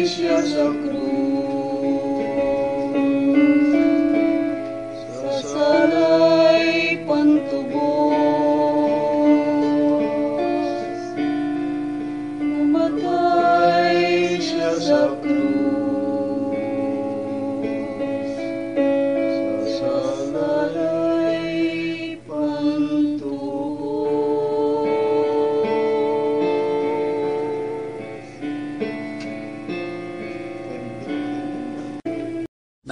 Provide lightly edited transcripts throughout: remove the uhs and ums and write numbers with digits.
siya sa krus, sa salay pantubos, namatay siya sa krus, sa salay pantubos.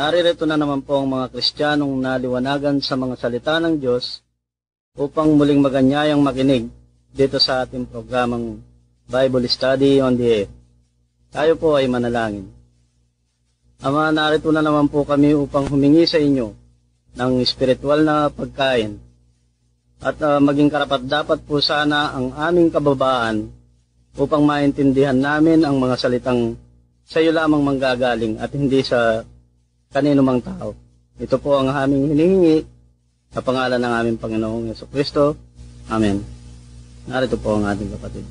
Naririto na naman po ang mga Kristiyanong naliwanagan sa mga salita ng Diyos upang muling maganyayang makinig dito sa ating programang Bible Study on the Air. Tayo po ay manalangin. Ama, narito na naman po kami upang humingi sa inyo ng espiritual na pagkain at maging karapat-dapat po sana ang aming kababaan upang maintindihan namin ang mga salitang sa iyo lamang manggagaling at hindi sa kanino mang tao. Ito po ang aming hinihingi sa pangalan ng aming Panginoong Jesucristo. Amen. Narito po ang ating kapatid.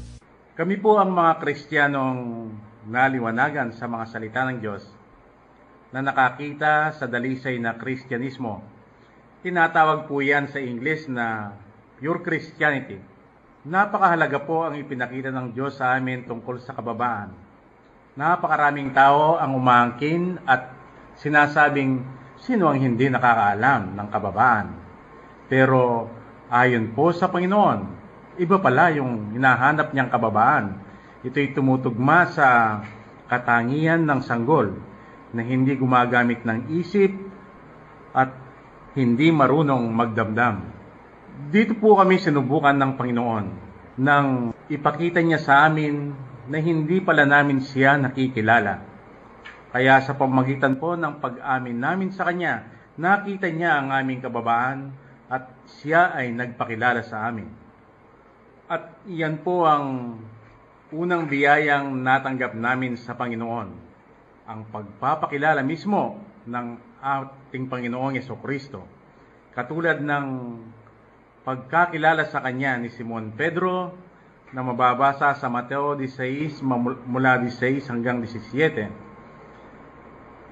Kami po ang mga Kristiyanong naliwanagan sa mga salita ng Diyos na nakakita sa dalisay na Kristyanismo. Tinatawag po yan sa English na pure Christianity. Napakahalaga po ang ipinakita ng Diyos sa amin tungkol sa kababaan. Napakaraming tao ang umangkin at sinasabing sino ang hindi nakakaalam ng kababaan. Pero ayon po sa Panginoon, iba pala yung hinahanap niyang kababaan. Ito'y tumutugma sa katangian ng sanggol na hindi gumagamit ng isip at hindi marunong magdamdam. Dito po kami sinubukan ng Panginoon nang ipakita niya sa amin na hindi pala namin siya nakikilala. Kaya sa pamamagitan po ng pag-amin namin sa Kanya, nakita niya ang aming kababaan at siya ay nagpakilala sa amin. At iyan po ang unang biyayang natanggap namin sa Panginoon, ang pagpapakilala mismo ng ating Panginoong Jesucristo. Katulad ng pagkakilala sa Kanya ni Simon Pedro na mababasa sa Mateo 16 mula 16 hanggang 17.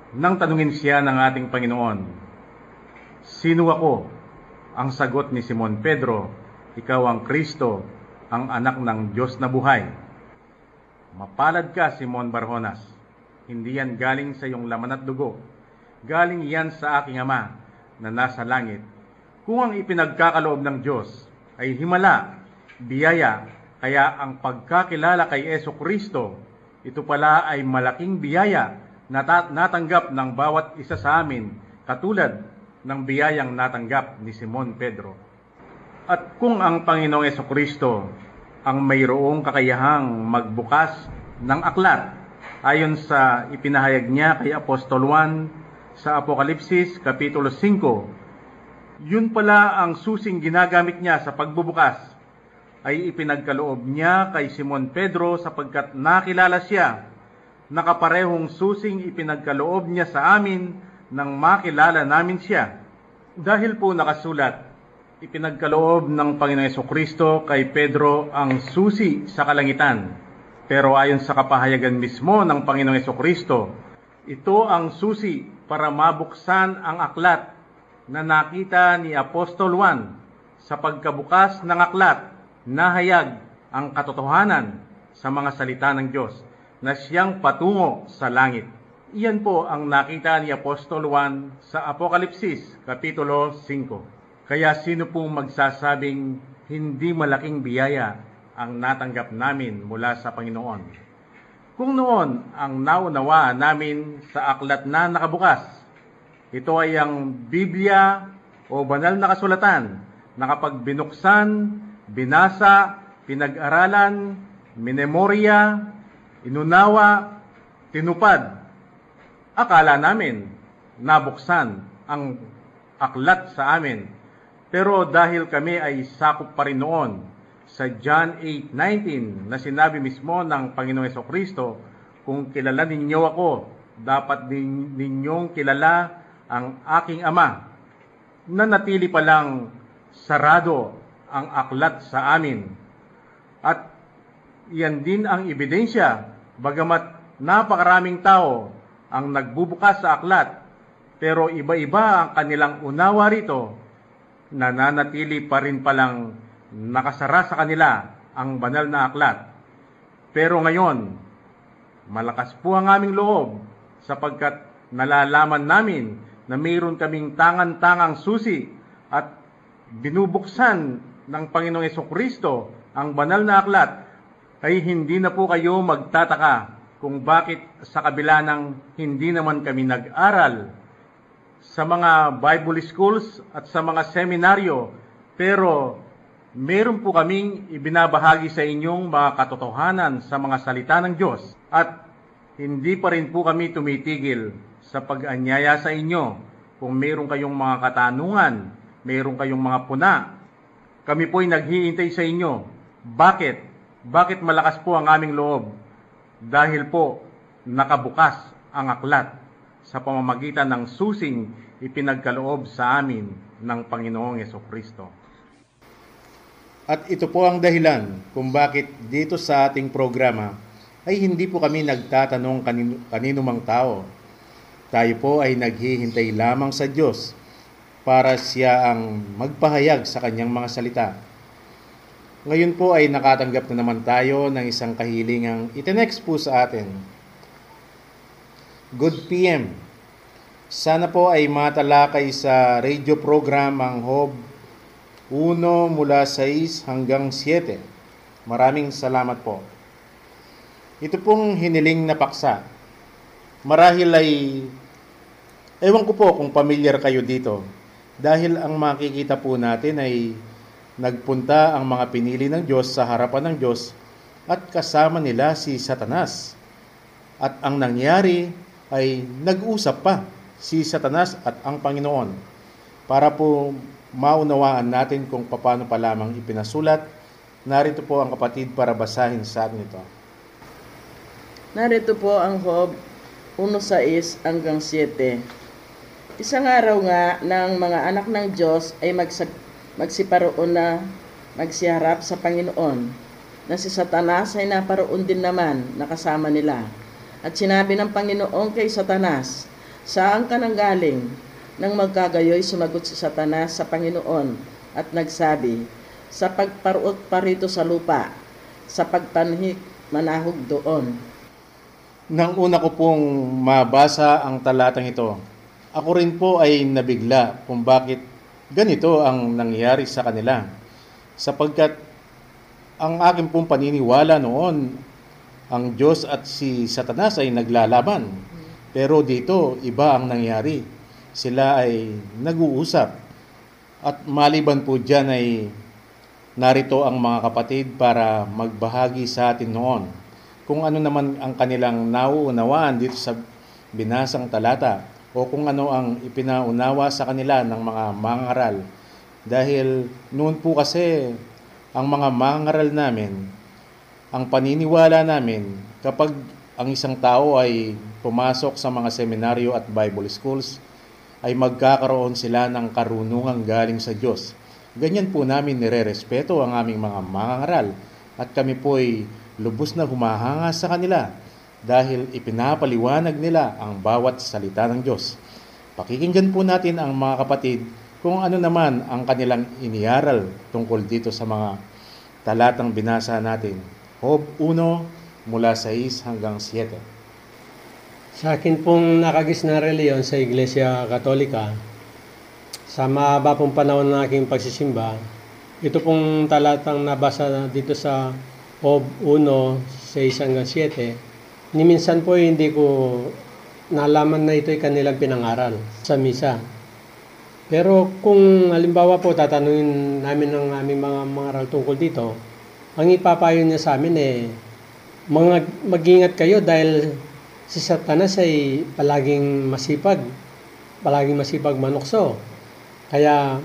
Nang tanungin siya ng ating Panginoon, "Sino ako?" Ang sagot ni Simon Pedro, "Ikaw ang Kristo, ang anak ng Diyos na buhay." "Mapalad ka, Simon Barjonas. Hindi yan galing sa iyong laman at dugo. Galing yan sa aking Ama na nasa langit. Kung ang ipinagkakaloob ng Diyos ay himala, biyaya, kaya ang pagkakilala kay Jesucristo, ito pala ay malaking biyaya natanggap ng bawat isa sa amin, katulad ng biyayang natanggap ni Simon Pedro. At kung ang Panginoong Jesucristo ang mayroong kakayahang magbukas ng aklat, ayon sa ipinahayag niya kay Apostol Juan sa Apokalipsis Kapitulo 5, yun pala ang susing ginagamit niya sa pagbubukas, ay ipinagkaloob niya kay Simon Pedro sapagkat nakilala siya. Nakaparehong susing ipinagkaloob niya sa amin nang makilala namin siya. Dahil po nakasulat, ipinagkaloob ng Panginoong Jesucristo kay Pedro ang susi sa kalangitan. Pero ayon sa kapahayagan mismo ng Panginoong Jesucristo, ito ang susi para mabuksan ang aklat na nakita ni Apostol Juan. Sa pagkabukas ng aklat, nahayag ang katotohanan sa mga salita ng Diyos na siyang patungo sa langit. Iyan po ang nakita ni Apostol Juan sa Apokalipsis Kapitulo 5. Kaya sino pong magsasabing hindi malaking biyaya ang natanggap namin mula sa Panginoon? Kung noon ang naunawaan namin sa aklat na nakabukas, ito ay ang Biblia o banal na kasulatan na kapag binuksan, binasa, pinag-aralan, minemorya, inunawa, tinupad, akala namin nabuksan ang aklat sa amin. Pero dahil kami ay sakop pa rin noon sa John 8:19 na sinabi mismo ng Panginoong Jesucristo, "Kung kilala ninyo ako, dapat din ninyong kilala ang aking Ama." Nanatili pa lang sarado ang aklat sa amin. At iyan din ang ebidensya, bagamat napakaraming tao ang nagbubukas sa aklat, pero iba-iba ang kanilang unawa rito, nananatili pa rin palang nakasara sa kanila ang banal na aklat. Pero ngayon, malakas po ang aming loob sapagkat nalalaman namin na mayroon kaming tangan-tangang susi at binubuksan ng Panginoong Hesukristo ang banal na aklat, ay hindi na po kayo magtataka kung bakit sa kabila ng hindi naman kami nag-aral sa mga Bible schools at sa mga seminaryo, pero meron po kaming ibinabahagi sa inyong mga katotohanan sa mga salita ng Diyos, at hindi pa rin po kami tumitigil sa pag-anyaya sa inyo. Kung meron kayong mga katanungan, meron kayong mga puna, kami po'y naghihintay sa inyo. Bakit? Bakit malakas po ang aming loob? Dahil po nakabukas ang aklat sa pamamagitan ng susing ipinagkaloob sa amin ng Panginoong Hesukristo. At ito po ang dahilan kung bakit dito sa ating programa ay hindi po kami nagtatanong kanino mang tao. Tayo po ay naghihintay lamang sa Diyos para siya ang magpahayag sa kanyang mga salita. Ngayon po ay nakatanggap na naman tayo ng isang kahilingang itinext po sa atin. Good PM. Sana po ay matalakay sa radio program ang Hob 1 mula 6 hanggang 7. Maraming salamat po. Ito pong hiniling na paksa. Marahil ay, ewan ko po kung pamilyar kayo dito. Dahil ang makikita po natin ay nagpunta ang mga pinili ng Diyos sa harapan ng Diyos at kasama nila si Satanas. At ang nangyari ay nag-usap pa si Satanas at ang Panginoon para po maunawaan natin kung paano pa lamang ipinasulat. Narito po ang kapatid para basahin sa atin ito. Narito po ang Job 1:6 hanggang 7. Isang araw nga ng mga anak ng Diyos ay magsiparoon na magsiharap sa Panginoon, na si Satanas ay naparoon din naman nakasama nila. At sinabi ng Panginoon kay Satanas, "Saan ka nang galing?" Nang magkagayoy, sumagot si Satanas sa Panginoon at nagsabi, "Sa pagparuot pa rito sa lupa, sa pagpanhik manahog doon." Nang una ko pong mabasa ang talatang ito, ako rin po ay nabigla kung bakit ganito ang nangyari sa kanila. Sapagkat ang aking pong paniniwala noon, ang Diyos at si Satanas ay naglalaban. Pero dito, iba ang nangyari. Sila ay nag-uusap. At maliban po dyan ay narito ang mga kapatid para magbahagi sa atin noon kung ano naman ang kanilang nauunawaan dito sa binasang talata, o kung ano ang ipinaunawa sa kanila ng mga mangaral. Dahil noon po kasi ang mga mangaral namin, ang paniniwala namin, kapag ang isang tao ay pumasok sa mga seminaryo at Bible schools, ay magkakaroon sila ng karunungang galing sa Diyos. Ganyan po namin nire-respeto ang aming mga mangaral, at kami po ay lubos na humahanga sa kanila dahil ipinapaliwanag nila ang bawat salita ng Diyos. Pakikinggan po natin ang mga kapatid kung ano naman ang kanilang iniaral tungkol dito sa mga talatang binasa natin. Job 1 mula 6 hanggang 7. Sa akin pong nakagis na reliyon sa Iglesia Katolika, sa mahaba pong panahon ng aking pagsisimba, ito pong talatang nabasa dito sa Job 1, 6 hanggang 7, ni minsan po hindi ko nalaman na ito'y kanilang pinangaral sa misa. Pero kung halimbawa po tatanungin namin ng aming mga mangaral tungkol dito, ang ipapayo niya sa amin mag-ingat kayo dahil si Satanas ay palaging masipag manukso. Kaya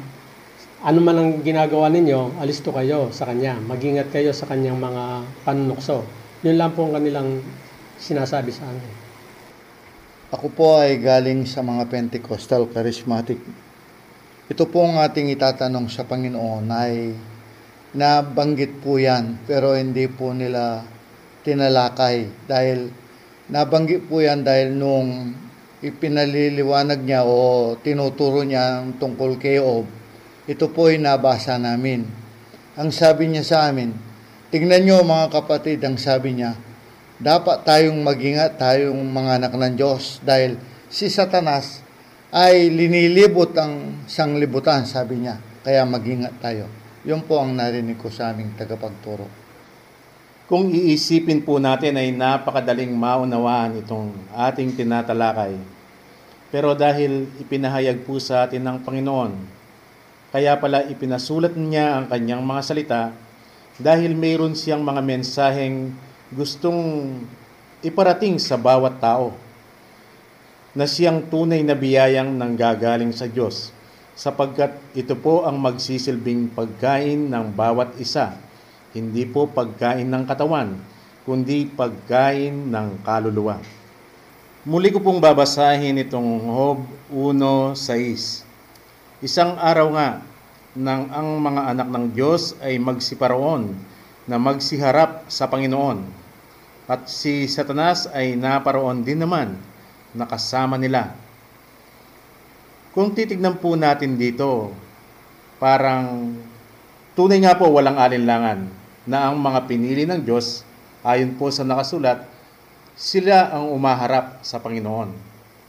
ano man ang ginagawa ninyo, alisto kayo sa kanya. Mag-ingat kayo sa kanyang mga panunukso. Yun lang po ang kanilang sinasabi sa amin. Ako po ay galing sa mga Pentecostal Charismatic. Ito po ang ating itatanong sa Panginoon ay nabanggit po yan, pero hindi po nila tinalakay dahil Nabanggit po yan dahil nung ipinaliliwanag niya o tinuturo niya ang tungkol kay Job, ito po ay nabasa namin. Ang sabi niya sa amin, tingnan niyo mga kapatid, ang sabi niya, dapat tayong mag-ingat, tayong mga anak ng Diyos, dahil si Satanas ay linilibot ang sanglibutan, sabi niya. Kaya mag-ingat tayo. Yun po ang narinig ko sa aming tagapagturo. Kung iisipin po natin ay napakadaling maunawaan itong ating tinatalakay. Pero dahil ipinahayag po sa atin ng Panginoon, kaya pala ipinasulat niya ang kanyang mga salita dahil mayroon siyang mga mensaheng gustong iparating sa bawat tao na siyang tunay na biyayang nanggagaling sa Diyos, sapagkat ito po ang magsisilbing pagkain ng bawat isa, hindi po pagkain ng katawan, kundi pagkain ng kaluluwa. Muli ko pong babasahin itong Job 1:6. Isang araw nga nang ang mga anak ng Diyos ay magsiparoon na magsiharap sa Panginoon, at si Satanas ay naparoon din naman nakasama nila. Kung titignan po natin dito, parang tunay nga po walang alinlangan na ang mga pinili ng Diyos, ayon po sa nakasulat, sila ang umaharap sa Panginoon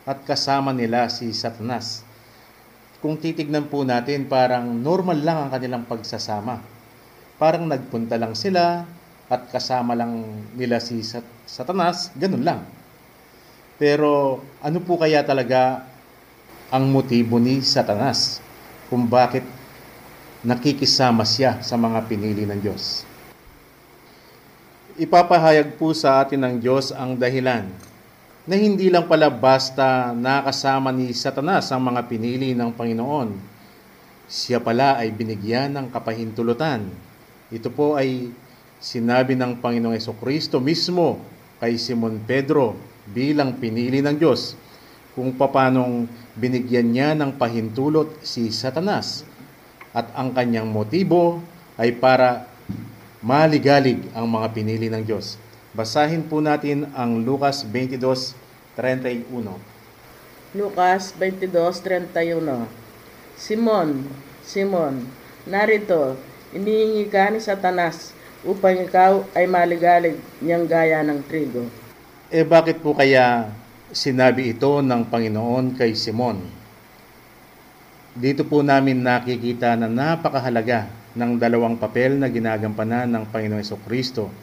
at kasama nila si Satanas. Kung titignan po natin, parang normal lang ang kanilang pagsasama. Parang nagpunta lang sila at kasama lang nila si Satanas, ganun lang. Pero ano po kaya talaga ang motibo ni Satanas kung bakit nakikisama siya sa mga pinili ng Diyos? Ipapahayag po sa atin ng Diyos ang dahilan na hindi lang pala basta nakasama ni Satanas ang mga pinili ng Panginoon. Siya pala ay binigyan ng kapahintulutan. Ito po ay sinabi ng Panginoong Jesucristo mismo kay Simon Pedro bilang pinili ng Diyos, kung papanong binigyan niya ng pahintulot si Satanas, at ang kanyang motibo ay para maligalig ang mga pinili ng Diyos. Basahin po natin ang Lucas 22:31. Lucas 22:31. Simon, Simon, narito, inihingi ka ni Satanas upang ikaw ay maligalig niyang gaya ng trigo. Bakit po kaya sinabi ito ng Panginoon kay Simon? Dito po namin nakikita na napakahalaga ng dalawang papel na ginagampanan ng Panginoong Jesucristo.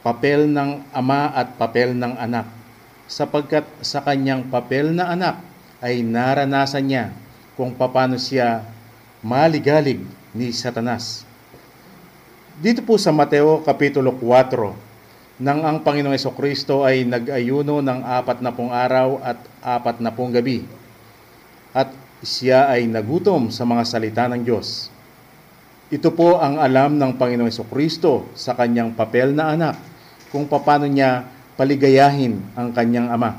Papel ng ama at papel ng anak. Sapagkat sa kanyang papel na anak ay naranasan niya kung paano siya maligalig ni Satanas. Dito po sa Mateo Kapitulo 4, nang ang Panginoong Jesucristo ay nag-ayuno ng 40 araw at 40 gabi, at siya ay nagutom sa mga salita ng Diyos. Ito po ang alam ng Panginoong Jesucristo sa kanyang papel na anak, kung paano niya paligayahin ang kanyang ama.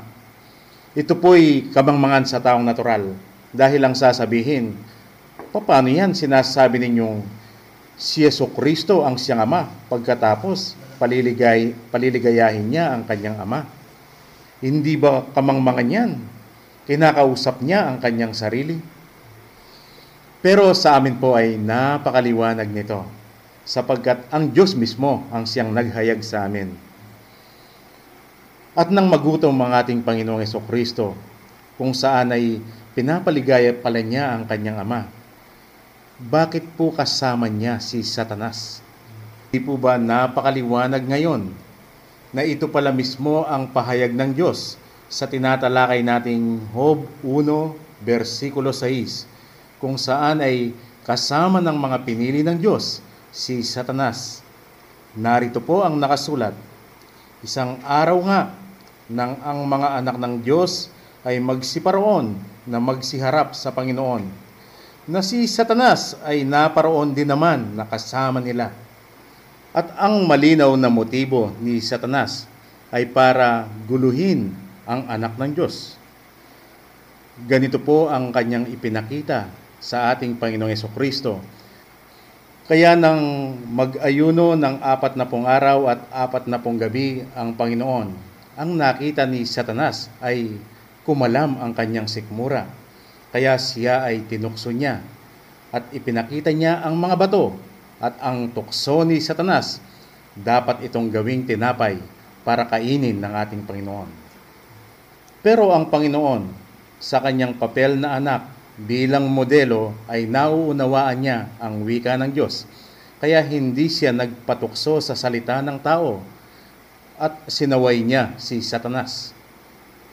Ito po'y kamangmangan sa taong natural, dahil ang sasabihin, paano yan sinasabi ninyong si Jesucristo ang siyang ama, pagkatapos paliligayahin niya ang kanyang ama? Hindi ba kamangmangan yan? Kinakausap niya ang kanyang sarili? Pero sa amin po ay napakaliwanag nito, sapagkat ang Diyos mismo ang siyang naghayag sa amin. At nang magutom ang ating Panginoong Jesucristo, kung saan ay pinapaligaya pala niya ang kanyang ama, bakit po kasama niya si Satanas? Di po ba napakaliwanag ngayon na ito pala mismo ang pahayag ng Diyos sa tinatalakay nating Job 1:6, kung saan ay kasama ng mga pinili ng Diyos si Satanas. Narito po ang nakasulat, isang araw nga nang ang mga anak ng Diyos ay magsiparoon na magsiharap sa Panginoon, na si Satanas ay naparoon din naman nakasama nila. At ang malinaw na motibo ni Satanas ay para guluhin ang anak ng Diyos. Ganito po ang kanyang ipinakita sa ating Panginoong Jesucristo. Kaya nang mag-ayuno ng 40 araw at 40 gabi ang Panginoon, ang nakita ni Satanas ay kumalam ang kanyang sikmura. Kaya siya ay tinukso niya at ipinakita niya ang mga bato at ang tukso ni Satanas. Dapat itong gawing tinapay para kainin ng ating Panginoon. Pero ang Panginoon, sa kanyang papel na anak bilang modelo, ay nauunawaan niya ang wika ng Diyos. Kaya hindi siya nagpatukso sa salita ng tao at sinaway niya si Satanas.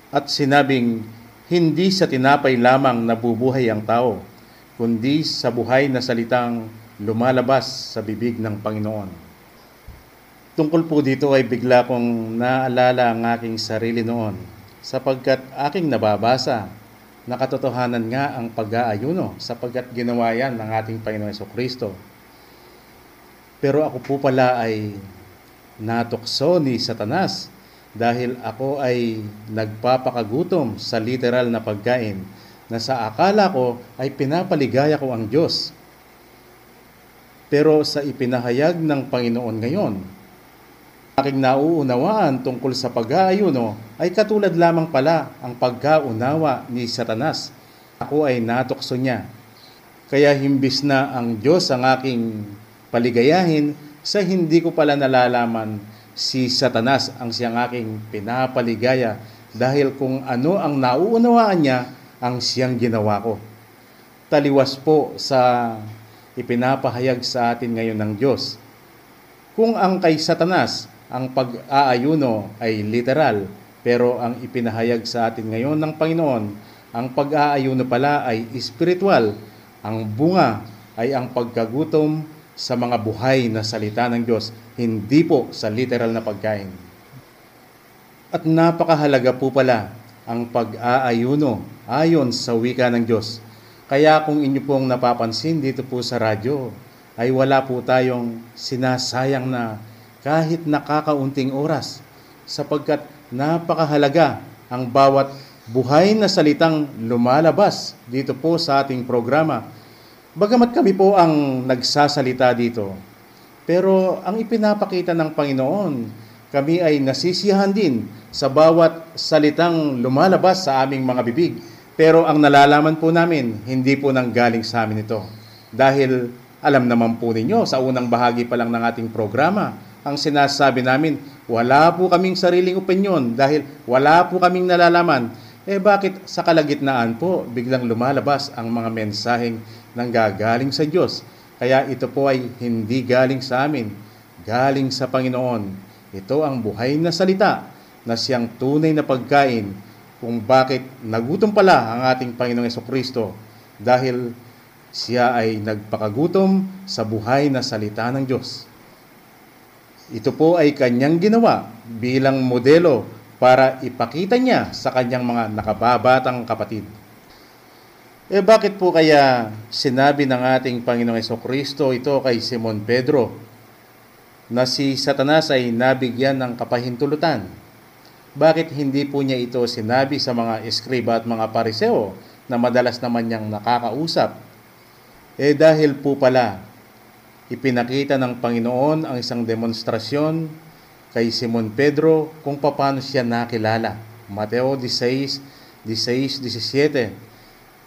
At sinabing, hindi sa tinapay lamang nabubuhay ang tao, kundi sa buhay na salitang lumalabas sa bibig ng Panginoon. Tungkol po dito ay bigla kong naalala ang aking sarili noon, sapagkat aking nababasa na katotohanan nga ang pag-aayuno, sapagkat ginawa yan ng ating Panginoon Jesucristo. Pero ako po pala ay natukso ni Satanas dahil ako ay nagpapakagutom sa literal na pagkain na sa akala ko ay pinapaligaya ko ang Diyos. Pero sa ipinahayag ng Panginoon ngayon, aking nauunawaan tungkol sa pag-aayuno ay katulad lamang pala ang pagkaunawa ni Satanas. Ako ay natukso niya. Kaya himbis na ang Diyos ang aking paligayahin, sa hindi ko pala nalalaman si Satanas ang siyang aking pinapaligaya dahil kung ano ang nauunawaan niya ang siyang ginawa ko. Taliwas po sa ipinapahayag sa atin ngayon ng Diyos. Kung ang kay Satanas, ang pag-aayuno ay literal, pero ang ipinahayag sa atin ngayon ng Panginoon, ang pag-aayuno pala ay espiritual. Ang bunga ay ang pagkagutom sa mga buhay na salita ng Diyos, hindi po sa literal na pagkain. At napakahalaga po pala ang pag-aayuno ayon sa wika ng Diyos. Kaya kung inyo pong napapansin dito po sa radyo, ay wala po tayong sinasayang na kahit nakakaunting oras, sapagkat napakahalaga ang bawat buhay na salitang lumalabas dito po sa ating programa. Bagamat kami po ang nagsasalita dito, pero ang ipinapakita ng Panginoon, kami ay nasisiyahan din sa bawat salitang lumalabas sa aming mga bibig. Pero ang nalalaman po namin, hindi po nanggaling sa amin ito. Dahil alam naman po ninyo, sa unang bahagi pa lang ng ating programa, ang sinasabi namin, wala po kaming sariling opinyon dahil wala po kaming nalalaman. Bakit sa kalagitnaan po biglang lumalabas ang mga mensaheng nanggagaling sa Diyos? Kaya ito po ay hindi galing sa amin, galing sa Panginoon. Ito ang buhay na salita na siyang tunay na pagkain kung bakit nagutom pala ang ating Panginoong Jesucristo dahil siya ay nagpakagutom sa buhay na salita ng Diyos. Ito po ay kanyang ginawa bilang modelo para ipakita niya sa kanyang mga nakababatang kapatid. Bakit po kaya sinabi ng ating Panginoong Jesucristo ito kay Simon Pedro na si Satanas ay nabigyan ng kapahintulutan? Bakit hindi po niya ito sinabi sa mga eskriba at mga pariseo na madalas naman niyang nakakausap? Dahil po pala ipinakita ng Panginoon ang isang demonstrasyon kay Simon Pedro kung paano siya nakilala. Mateo 16:17.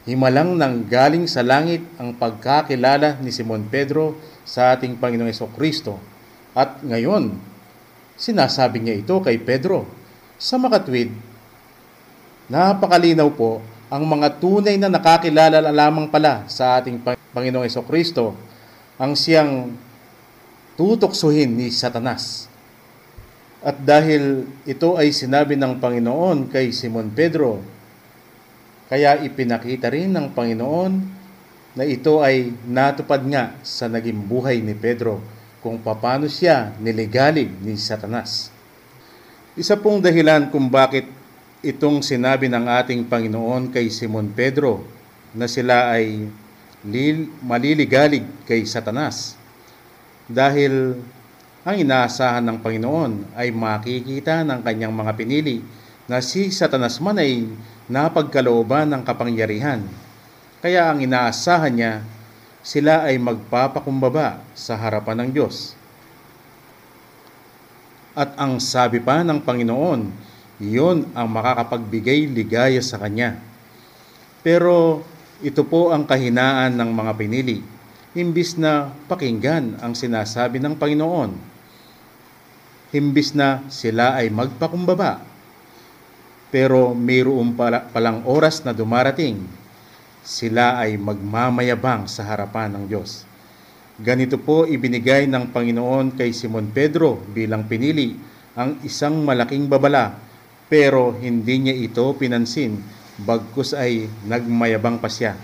Himalang nang galing sa langit ang pagkakilala ni Simon Pedro sa ating Panginoong Jesucristo. At ngayon, sinasabi niya ito kay Pedro. Sa makatwid, napakalinaw po ang mga tunay na nakakilala lamang pala sa ating Panginoong Jesucristo ang siyang tutuksuhin ni Satanas. At dahil ito ay sinabi ng Panginoon kay Simon Pedro, kaya ipinakita rin ng Panginoon na ito ay natupad nga sa naging buhay ni Pedro kung paano siya niligalig ni Satanas. Isa pong dahilan kung bakit itong sinabi ng ating Panginoon kay Simon Pedro na sila ay maliligalig kay Satanas. Dahil ang inaasahan ng Panginoon ay makikita ng kanyang mga pinili na si Satanas man ay napagkalooban ng kapangyarihan. Kaya ang inaasahan niya, sila ay magpapakumbaba sa harapan ng Diyos. At ang sabi pa ng Panginoon, Iyon ang makakapagbigay ligaya sa kanya. Pero ito po ang kahinaan ng mga pinili. Imbis na pakinggan ang sinasabi ng Panginoon, imbis na sila ay magpakumbaba, pero mayroon palang oras na dumarating, sila ay magmamayabang sa harapan ng Diyos. Ganito po ibinigay ng Panginoon kay Simon Pedro bilang pinili, ang isang malaking babala, pero hindi niya ito pinansin, bagkus ay nagmayabang pa siya.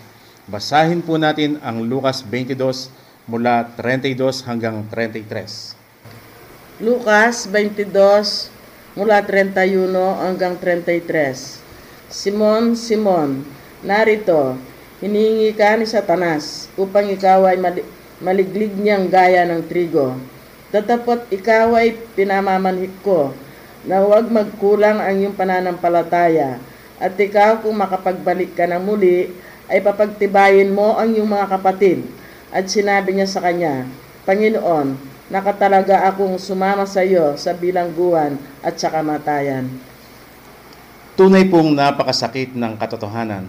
Basahin po natin ang Lucas 22 mula 32 hanggang 33. Lucas 22 mula 31 hanggang 33. Simon, Simon, narito, hinihingi ka ni Satanas upang ikaw ay maliglig niyang gaya ng trigo. Tatapot ikaw ay pinamamanhik ko na huwag magkulang ang iyong pananampalataya, at ikaw kung makapagbalik ka ng muli, ay papagtibayin mo ang iyong mga kapatid. At sinabi niya sa kanya, Panginoon, nakatalaga akong sumama sa iyo sa bilangguan at sa kamatayan. Tunay pong napakasakit ng katotohanan,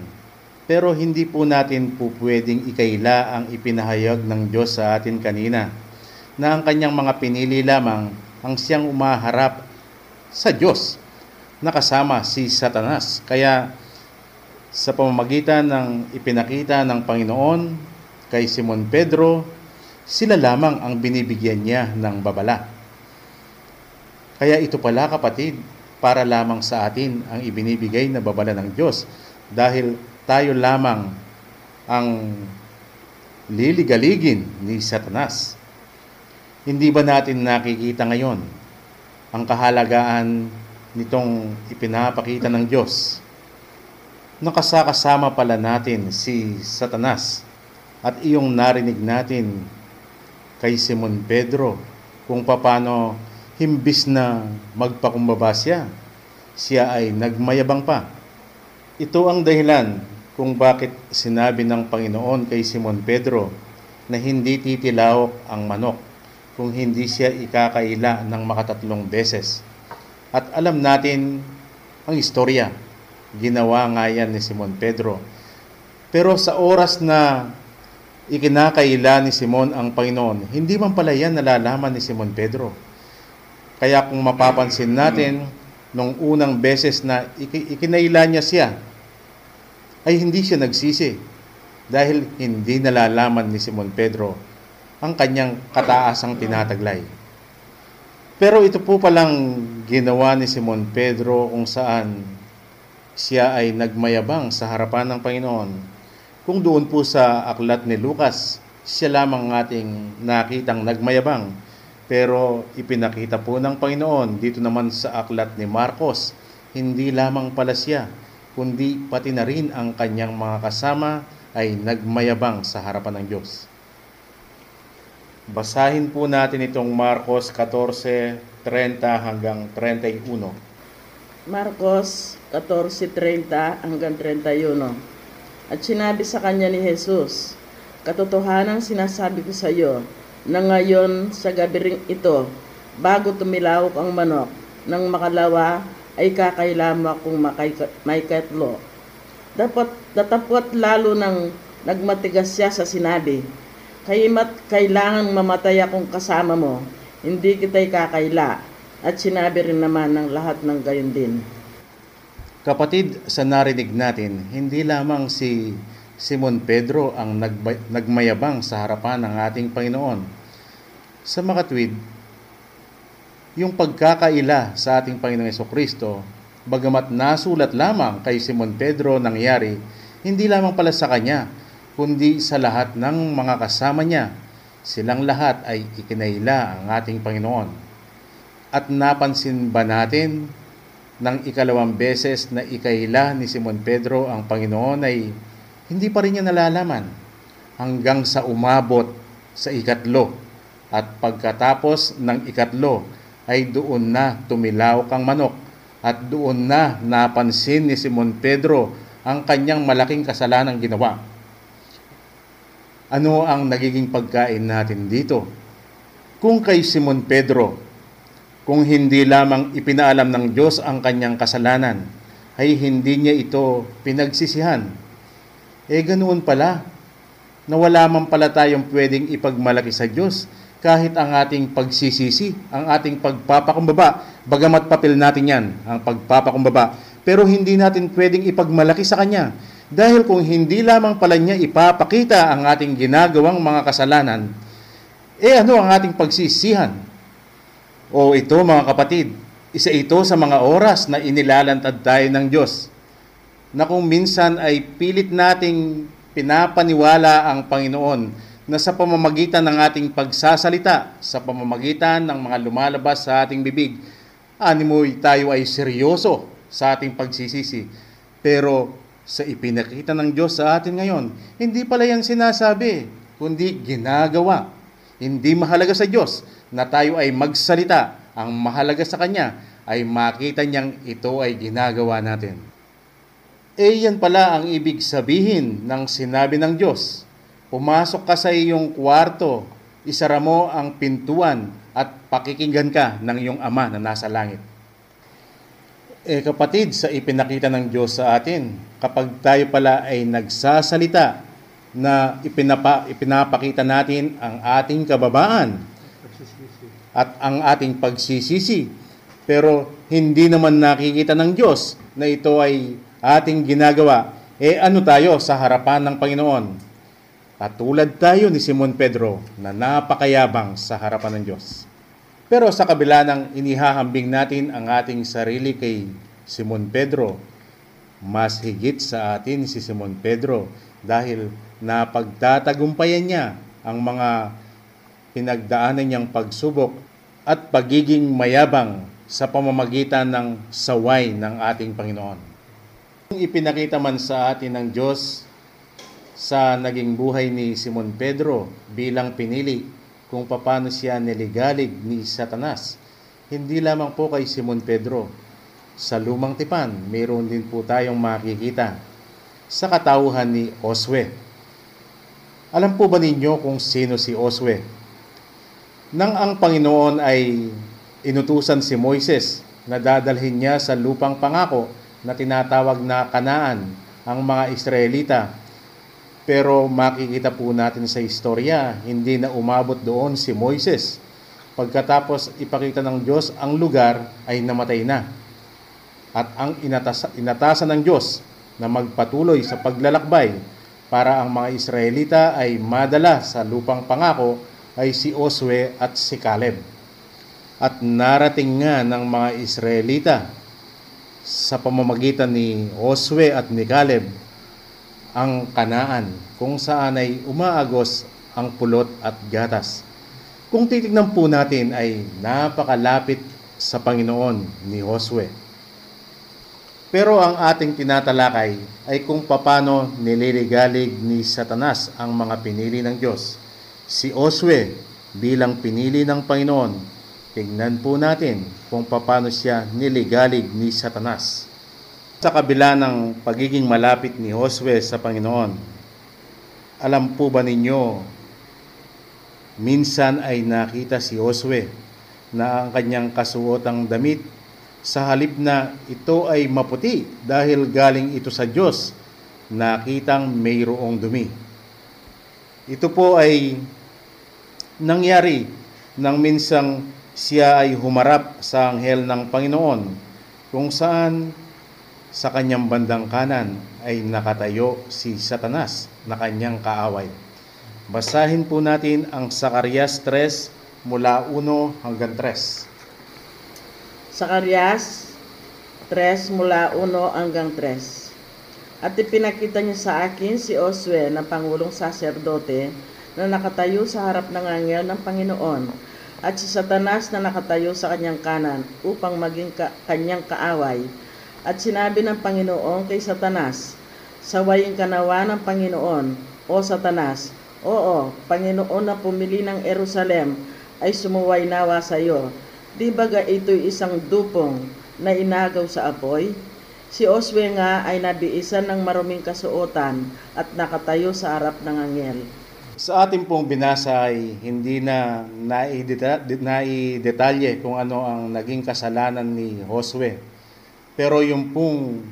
pero hindi po natin po pwedeng ikaila ang ipinahayag ng Diyos sa atin kanina, na ang kanyang mga pinili lamang ang siyang umaharap sa Diyos, nakasama si Satanas. Kaya sa pamamagitan ng ipinakita ng Panginoon kay Simon Pedro, sila lamang ang binibigyan niya ng babala. Kaya ito pala kapatid, para lamang sa atin ang ibinibigay na babala ng Diyos, dahil tayo lamang ang liligaligin ni Satanas. Hindi ba natin nakikita ngayon ang kahalagaan nitong ipinapakita ng Diyos? Nakasakasama pala natin si Satanas, at iyong narinig natin kay Simon Pedro kung paano himbis na magpakumbaba siya ay nagmayabang pa. Ito ang dahilan kung bakit sinabi ng Panginoon kay Simon Pedro na hindi titilawok ang manok kung hindi siya ikakaila ng makatatlong beses. At alam natin ang istorya. Ginawa nga yan ni Simon Pedro. Pero sa oras na ikinakaila ni Simon ang Panginoon, hindi man pala yan nalalaman ni Simon Pedro. Kaya kung mapapansin natin, nung unang beses na ikinaila niya siya, ay hindi siya nagsisi dahil hindi nalalaman ni Simon Pedro ang kanyang kataasang tinataglay. Pero ito po palang ginawa ni Simon Pedro kung saan siya ay nagmayabang sa harapan ng Panginoon. Kung doon po sa aklat ni Lucas, siya lamang ating nakitang nagmayabang. Pero ipinakita po ng Panginoon dito naman sa aklat ni Marcos, hindi lamang pala siya, kundi pati na rin ang kanyang mga kasama ay nagmayabang sa harapan ng Diyos. Basahin po natin itong Marcos 14:30 hanggang 31. Marcos 14:30 hanggang 31. At sinabi sa kanya ni Jesus, katotohanang sinasabi ko sa iyo, na ngayon sa gabi ring ito, bago tumilawok ang manok, nang makalawa ay kakailama kung may katlo. Datapot lalo nang nagmatigas siya sa sinabi, kailangan mamatay akong kasama mo, hindi kita'y kakaila. At sinabi rin naman ng lahat ng gayon din. Kapatid, sa narinig natin, hindi lamang si Simon Pedro ang nagmayabang sa harapan ng ating Panginoon. Sa makatwid, yung pagkakaila sa ating Panginoong Jesucristo, bagamat nasulat lamang kay Simon Pedro nangyari, hindi lamang pala sa kanya, kundi sa lahat ng mga kasama niya. Silang lahat ay ikinaila ang ating Panginoon. At napansin ba natin nang ikalawang beses na ikaila ni Simon Pedro ang Panginoon ay hindi pa rin niya nalalaman hanggang sa umabot sa ikatlo. At pagkatapos ng ikatlo ay doon na tumilawak ang manok at doon na napansin ni Simon Pedro ang kanyang malaking kasalanang ginawa. Ano ang nagiging pagkain natin dito? Kung kay Simon Pedro, Kung hindi lamang ipinaalam ng Diyos ang kanyang kasalanan, ay hindi niya ito pinagsisihan. Ganoon pala, na wala man pala tayong pwedeng ipagmalaki sa Diyos kahit ang ating pagsisisi, ang ating pagpapakumbaba, bagamat papel natin yan, ang pagpapakumbaba, pero hindi natin pwedeng ipagmalaki sa Kanya. Dahil kung hindi lamang pala niya ipapakita ang ating ginagawang mga kasalanan, ano ang ating pagsisihan? O ito mga kapatid, isa ito sa mga oras na inilalantad tayo ng Diyos, na kung minsan ay pilit nating pinapaniwala ang Panginoon na sa pamamagitan ng ating pagsasalita, sa pamamagitan ng mga lumalabas sa ating bibig, animoy tayo ay seryoso sa ating pagsisisi. Pero sa ipinakita ng Diyos sa atin ngayon, hindi pala yan sinasabi, kundi ginagawa. Hindi mahalaga sa Diyos na tayo ay magsalita. Ang mahalaga sa Kanya ay makita niyang ito ay ginagawa natin. Yan pala ang ibig sabihin ng sinabi ng Diyos. Pumasok ka sa iyong kwarto, isara mo ang pintuan at pakikinggan ka ng iyong Ama na nasa langit. Kapatid, sa ipinakita ng Diyos sa atin, kapag tayo pala ay nagsasalita na ipinapakita natin ang ating kababaan at ang ating pagsisisi, pero hindi naman nakikita ng Diyos na ito ay ating ginagawa, ano tayo sa harapan ng Panginoon? Katulad tayo ni Simon Pedro na napakayabang sa harapan ng Diyos. Pero sa kabila ng inihahambing natin ang ating sarili kay Simon Pedro, mas higit sa atin si Simon Pedro dahil napagtatagumpayan niya ang mga pinagdaanan niyang pagsubok at pagiging mayabang sa pamamagitan ng saway ng ating Panginoon. Ipinakita man sa atin ng Diyos sa naging buhay ni Simon Pedro bilang pinili kung paano siya niligalig ni Satanas. Hindi lamang po kay Simon Pedro. Sa Lumang Tipan, mayroon din po tayong makikita sa katauhan ni Josue. Alam po ba ninyo kung sino si Josue? Nang ang Panginoon ay inutusan si Moises na dadalhin niya sa lupang pangako na tinatawag na Kanaan ang mga Israelita, pero makikita po natin sa istorya, hindi na umabot doon si Moises. Pagkatapos ipakita ng Diyos ang lugar, ay namatay na. At ang inatasan ng Diyos na magpatuloy sa paglalakbay para ang mga Israelita ay madala sa lupang pangako ay si Josue at si Caleb. At narating nga ng mga Israelita sa pamamagitan ni Josue at ni Caleb ang Kanaan, kung saan ay umaagos ang pulot at gatas. Kung titignan po natin ay napakalapit sa Panginoon ni Josue. Pero ang ating tinatalakay ay kung paano nililigalig ni Satanas ang mga pinili ng Diyos. Si Josue bilang pinili ng Panginoon, tingnan po natin kung paano siya niligalig ni Satanas. Sa kabila ng pagiging malapit ni Josue sa Panginoon, alam po ba ninyo, minsan ay nakita si Josue na ang kanyang kasuotang damit, sa halip na ito ay maputi dahil galing ito sa Diyos, nakitang mayroong dumi. Ito po ay nangyari nang minsang siya ay humarap sa anghel ng Panginoon, kung saan sa kanyang bandang kanan ay nakatayo si Satanas na kanyang kaaway. Basahin po natin ang Zacarias 3 mula 1 hanggang 3. Zacarias 3 mula 1 hanggang 3. At ipinakita niya sa akin si Josue na pangulong saserdote na nakatayo sa harap ng anghel ng Panginoon, at si Satanas na nakatayo sa kanyang kanan upang maging kanyang kaaway. At sinabi ng Panginoon kay Satanas, sawayin ka nawa ng Panginoon, o Satanas. Oo, Panginoon na pumili ng Jerusalem ay sumuway nawa sa iyo. Di baga ito'y isang dupong na inagaw sa apoy? Si Josue nga ay nabiisan ng maruming kasuotan at nakatayo sa harap ng anghel. Sa ating pong binasa ay hindi na naidetalye kung ano ang naging kasalanan ni Josue. Pero yung pong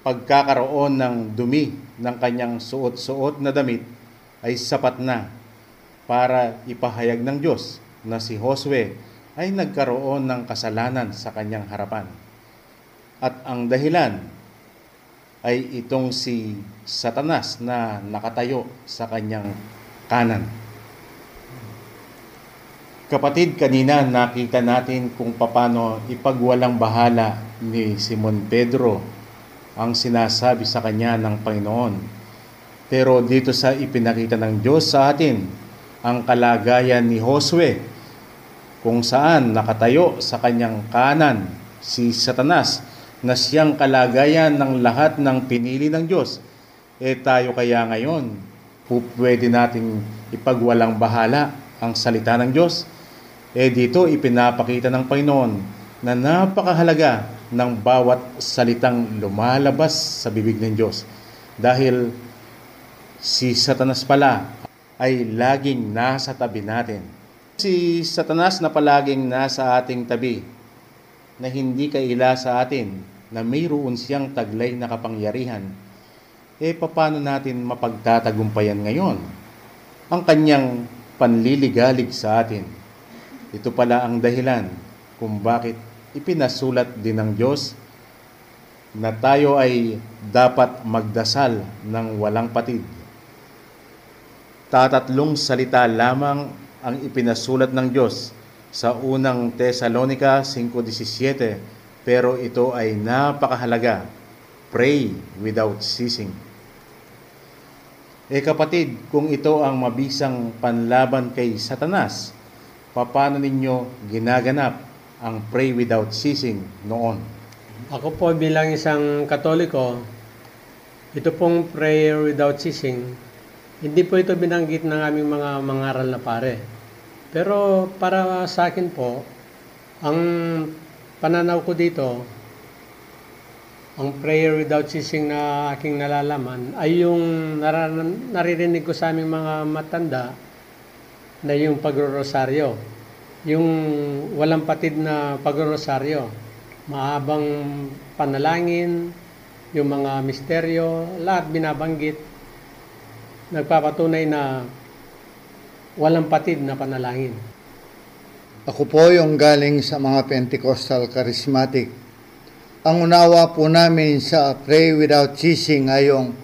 pagkakaroon ng dumi ng kanyang suot-suot na damit ay sapat na para ipahayag ng Diyos na si Josue ay nagkaroon ng kasalanan sa kanyang harapan. At ang dahilan ay itong si Satanas na nakatayo sa kanyang kanan. Kapatid, kanina nakita natin kung paano ipagwalang bahala ni Simon Pedro ang sinasabi sa kanya ng Panginoon. Pero dito sa ipinakita ng Diyos sa atin, ang kalagayan ni Josue, kung saan nakatayo sa kanyang kanan si Satanas, na siyang kalagayan ng lahat ng pinili ng Diyos. Tayo kaya ngayon, pwede nating ipagwalang bahala ang salita ng Diyos. Dito ipinapakita ng Panginoon na napakahalaga ng bawat salitang lumalabas sa bibig ng Diyos. Dahil si Satanas pala ay laging nasa tabi natin. Si Satanas na palaging nasa ating tabi, na hindi kaila sa atin, na mayroon siyang taglay na kapangyarihan, paano natin mapagtatagumpayan ngayon ang kanyang panliligalig sa atin? Ito pala ang dahilan kung bakit ipinasulat din ng Diyos na tayo ay dapat magdasal ng walang patid. Tatatlong salita lamang ang ipinasulat ng Diyos sa unang Tesalonica 5:17, pero ito ay napakahalaga. Pray without ceasing. Kapatid, kung ito ang mabisang panlaban kay Satanas, paano ninyo ginaganap ang pray without ceasing noon? Ako po bilang isang Katoliko, ito pong prayer without ceasing, hindi po ito binanggit ng aming mga mangaral na pare. Pero para sa akin po, ang pananaw ko dito, ang prayer without ceasing na aking nalalaman ay yung naririnig ko sa aming mga matanda na yung pagro-rosaryo. Yung walang patid na pagro-rosaryo. Mahabang panalangin, yung mga misteryo, lahat binabanggit. Nagpapatunay na walang patid na panalangin. Ako po yung galing sa mga Pentecostal Charismatic. Ang unawa po namin sa pray without ceasing ay yung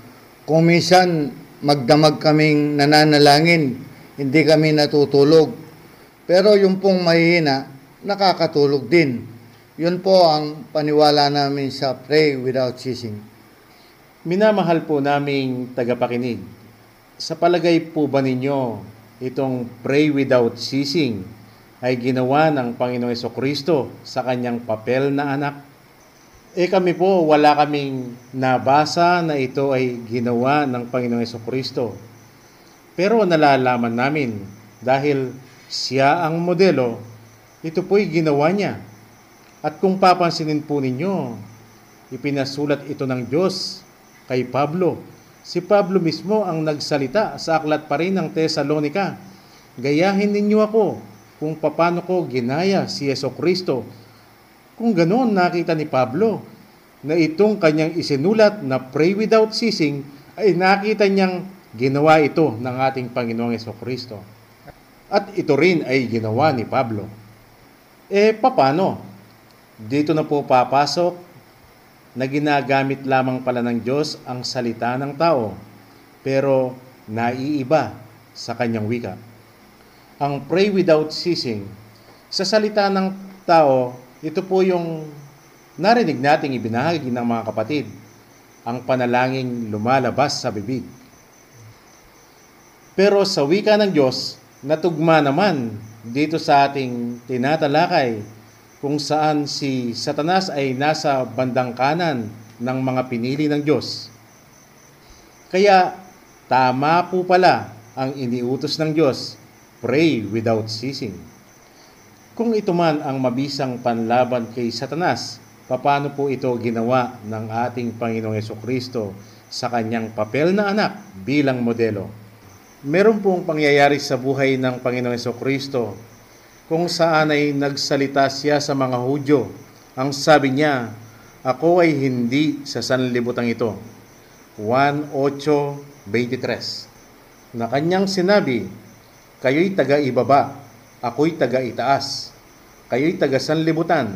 kung minsan magdamag kaming nananalangin, hindi kami natutulog. Pero yung pong mahihina, nakakatulog din. Yun po ang paniwala namin sa pray without ceasing. Minamahal po naming tagapakinig. Sa palagay po ba ninyo, itong pray without ceasing ay ginawa ng Panginoong Jesucristo sa kanyang papel na anak? Kami po, wala kaming nabasa na ito ay ginawa ng Panginoong Jesucristo. Pero nalalaman namin, dahil siya ang modelo, ito po'y ginawa niya. At kung papansinin po ninyo, ipinasulat ito ng Diyos kay Pablo. Si Pablo mismo ang nagsalita sa aklat pa rin ng Tesalonica. Gayahin ninyo ako kung paano ko ginaya si Jesucristo. Kung ganoon nakita ni Pablo na itong kanyang isinulat na pray without ceasing ay nakita niyang ginawa ito ng ating Panginoong Jesucristo. At ito rin ay ginawa ni Pablo. Paano? Dito na po papasok na ginagamit lamang pala ng Diyos ang salita ng tao, pero naiiba sa kanyang wika. Ang pray without ceasing, sa salita ng tao, ito po yung narinig nating ibinahagi ng mga kapatid, ang panalangin lumalabas sa bibig. Pero sa wika ng Diyos, natugma naman dito sa ating tinatalakay kung saan si Satanas ay nasa bandang kanan ng mga pinili ng Diyos. Kaya tama po pala ang iniutos ng Diyos, pray without ceasing. Kung ito man ang mabisang panlaban kay Satanas, paano po ito ginawa ng ating Panginoong Jesucristo sa kanyang papel na anak bilang modelo? Meron pong pangyayari sa buhay ng Panginoong Hesukristo kung saan ay nagsalita siya sa mga Hudyo. Ang sabi niya, ako ay hindi sa sanlibutang ito. 1:8-23 na kanyang sinabi, kayo'y taga-ibaba, ako'y taga-itaas. Kayo'y taga-sanlibutan,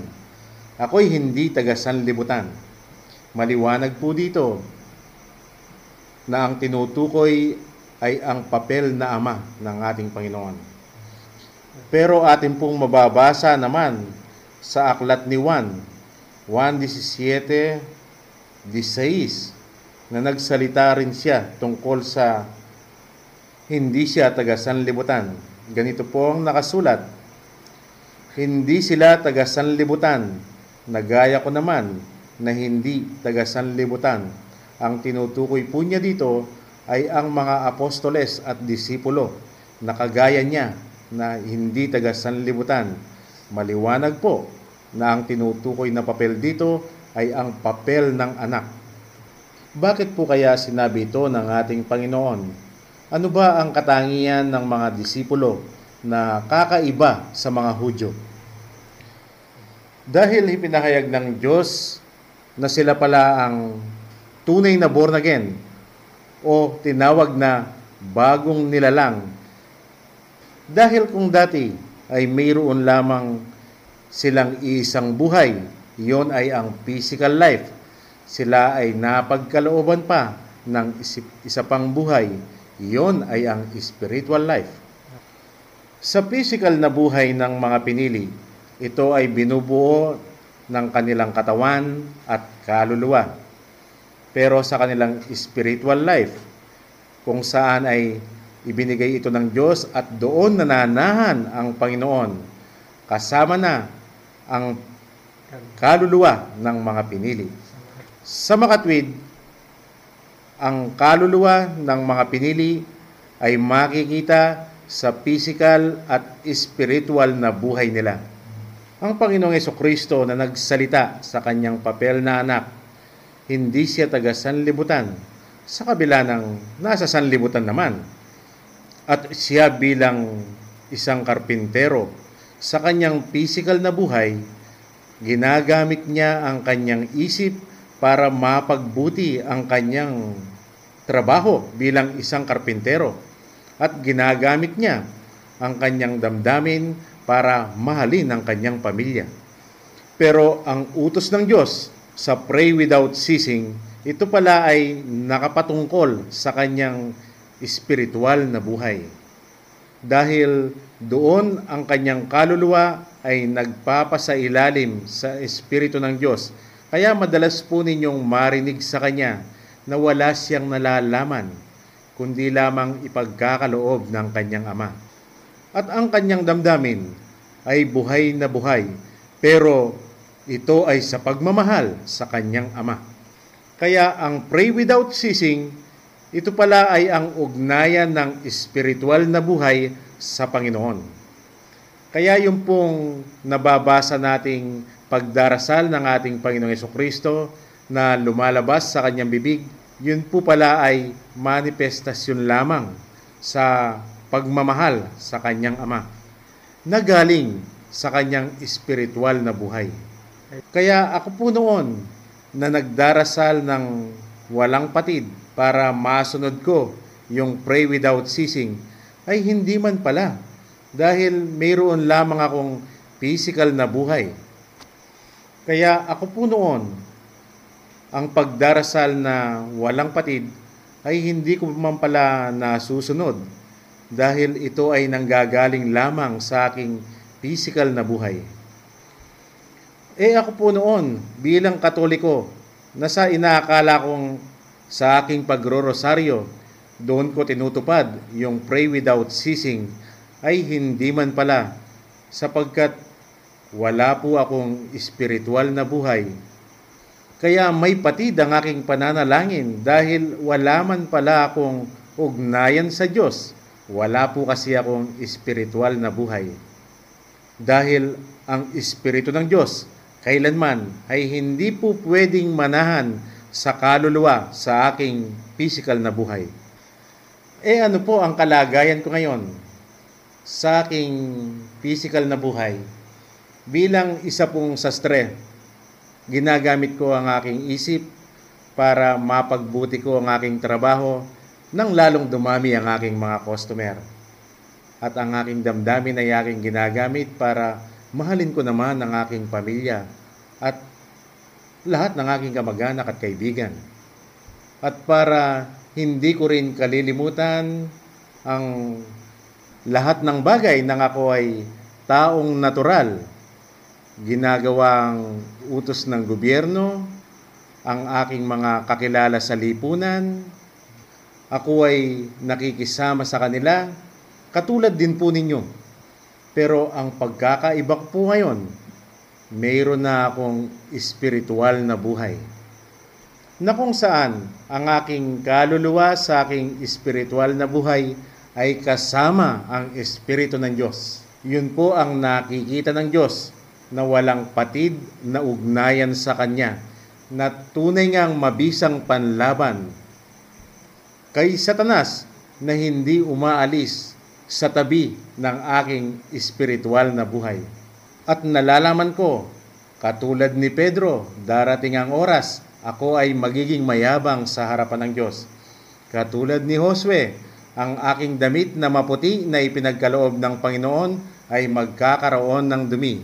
ako'y hindi taga-sanlibutan. Maliwanag po dito na ang tinutukoy ay ang papel na ama ng ating Panginoon. Pero atin pong mababasa naman sa aklat ni Juan, 1:17-16, na nagsalita rin siya tungkol sa hindi siya taga-sanlibutan. Ganito po ang nakasulat, hindi sila taga-sanlibutan, na gaya ko naman na hindi taga-sanlibutan. Ang tinutukoy po niya dito ay ang mga apostoles at disipulo na kagaya niya na hindi taga-sanlibutan. Maliwanag po na ang tinutukoy na papel dito ay ang papel ng anak. Bakit po kaya sinabi ito ng ating Panginoon? Ano ba ang katangian ng mga disipulo na kakaiba sa mga Hudyo? Dahil ipinahayag ng Diyos na sila pala ang tunay na born again o tinawag na bagong nilalang. Dahil kung dati ay mayroon lamang silang isang buhay, iyon ay ang physical life. Sila ay napagkalooban pa ng isa pang buhay, iyon ay ang spiritual life. Sa physical na buhay ng mga pinili, ito ay binubuo ng kanilang katawan at kaluluwa. Pero sa kanilang spiritual life, kung saan ay ibinigay ito ng Diyos at doon nananahan ang Panginoon, kasama na ang kaluluwa ng mga pinili. Sa makatwid, ang kaluluwa ng mga pinili ay makikita sa physical at spiritual na buhay nila. Ang Panginoong Hesukristo na nagsalita sa kanyang papel na anak, hindi siya taga-sanlibutan, sa kabila ng nasa sanlibutan naman. At siya bilang isang karpintero, sa kanyang physical na buhay, ginagamit niya ang kanyang isip para mapagbuti ang kanyang trabaho bilang isang karpintero. At ginagamit niya ang kanyang damdamin para mahalin ang kanyang pamilya. Pero ang utos ng Diyos sa pray without ceasing, ito pala ay nakapatungkol sa kanyang espiritual na buhay. Dahil doon ang kanyang kaluluwa ay nagpapasailalim sa Espiritu ng Diyos. Kaya madalas po ninyong marinig sa kanya na wala siyang nalalaman, kundi lamang ipagkakaloob ng kanyang ama. At ang kanyang damdamin ay buhay na buhay, pero ito ay sa pagmamahal sa kanyang ama. Kaya ang pray without ceasing, ito pala ay ang ugnayan ng espiritual na buhay sa Panginoon. Kaya yung pong nababasa nating pagdarasal ng ating Panginoong Hesukristo na lumalabas sa kanyang bibig, yun po pala ay manifestasyon lamang sa pagmamahal sa kanyang ama, na galing sa kanyang espiritual na buhay. Kaya ako po noon na nagdarasal ng walang patid para masunod ko yung pray without ceasing, ay hindi man pala, dahil mayroon lamang akong physical na buhay. Kaya ako po noon, ang pagdarasal na walang patid ay hindi ko man pala nasusunod, dahil ito ay nanggagaling lamang sa aking physical na buhay. Ako po noon, bilang Katoliko, nasa inaakala kong sa aking pagrorosaryo, doon ko tinutupad yung pray without ceasing, ay hindi man pala, sapagkat wala po akong espiritual na buhay. Kaya may patid ang aking pananalangin dahil wala man pala akong ugnayan sa Diyos. Wala po kasi akong espiritual na buhay. Dahil ang Espiritu ng Diyos kailanman ay hindi po pwedeng manahan sa kaluluwa sa aking physical na buhay. Ano po ang kalagayan ko ngayon sa aking physical na buhay? Bilang isa pong sastre, ginagamit ko ang aking isip para mapagbuti ko ang aking trabaho nang lalong dumami ang aking mga customer. At ang aking damdamin ay aking ginagamit para mahalin ko naman ang aking pamilya at lahat ng aking kamag-anak at kaibigan. At para hindi ko rin kalilimutan ang lahat ng bagay nang ako ay taong natural, ginagawang utos ng gobyerno, ang aking mga kakilala sa lipunan, ako ay nakikisama sa kanila, katulad din po ninyo. Pero ang pagkakaiba ko po ngayon, mayroon na akong espiritual na buhay. Na kung saan ang aking kaluluwa sa aking espiritual na buhay ay kasama ang Espiritu ng Diyos. Yun po ang nakikita ng Diyos na walang patid na ugnayan sa Kanya, na tunay ngang mabisang panlaban kay Satanas na hindi umaalis sa tabi ng aking espiritual na buhay. At nalalaman ko, katulad ni Pedro, darating ang oras, ako ay magiging mayabang sa harapan ng Diyos. Katulad ni Josue, ang aking damit na maputi na ipinagkaloob ng Panginoon ay magkakaroon ng dumi.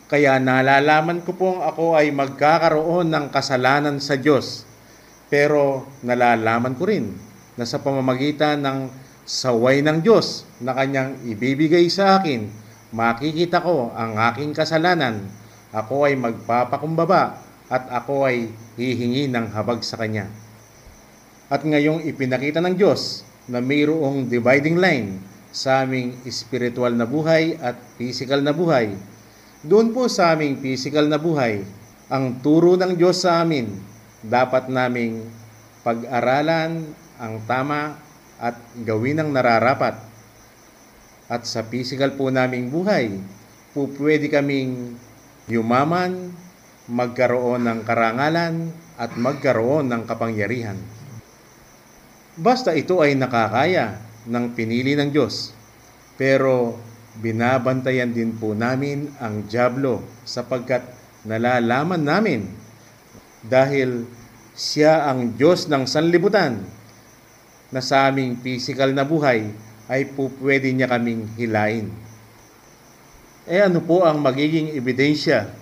Kaya nalalaman ko pong ako ay magkakaroon ng kasalanan sa Diyos. Pero nalalaman ko rin na sa pamamagitan ng saway ng Diyos na Kanyang ibibigay sa akin, makikita ko ang aking kasalanan, ako ay magpapakumbaba at ako ay hihingi ng habag sa Kanya. At ngayong ipinakita ng Diyos na mayroong dividing line sa aming espiritual na buhay at physical na buhay, doon po sa aming physical na buhay, ang turo ng Diyos sa amin, dapat naming pag-aralan ang tama at gawin ang nararapat. At sa physical po naming buhay, po pwede kaming yumaman, magkaroon ng karangalan, at magkaroon ng kapangyarihan. Basta ito ay nakakaya ng pinili ng Diyos. Pero binabantayan din po namin ang dyablo sapagkat nalalaman namin dahil siya ang Diyos ng sanlibutan na sa aming physical na buhay ay po pwede niya kaming hilain. Ano po ang magiging ebidensya?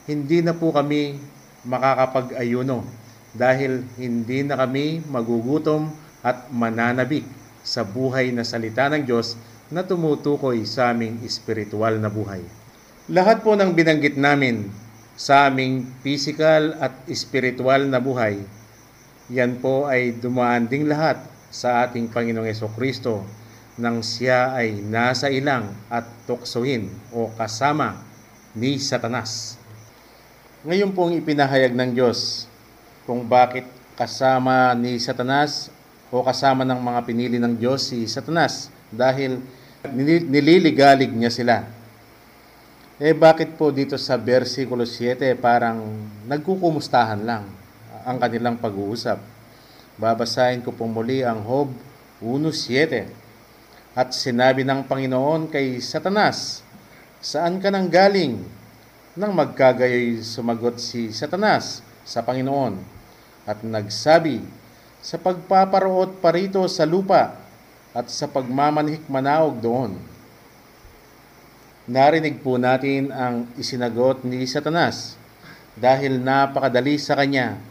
Hindi na po kami makakapag-ayuno dahil hindi na kami magugutom at mananabik sa buhay na salita ng Diyos na tumutukoy sa aming espiritual na buhay. Lahat po ng binanggit namin sa aming physical at espiritual na buhay, yan po ay dumaan ding lahat sa ating Panginoong Jesucristo nang siya ay nasa ilang at tuksohin o kasama ni Satanas. Ngayon pong ipinahayag ng Diyos kung bakit kasama ni Satanas o kasama ng mga pinili ng Diyos si Satanas, dahil nililigalig niya sila. Bakit po dito sa versikulo 7 parang nagkukumustahan lang ang kanilang pag-uusap? Babasahin ko po muli ang Job 1:7. At sinabi ng Panginoon kay Satanas, "Saan ka nang galing?" Nang magkagayoy sumagot si Satanas sa Panginoon at nagsabi, "Sa pagpaparuot parito sa lupa at sa pagmamanhik manaog doon." Narinig po natin ang isinagot ni Satanas dahil napakadali sa kanya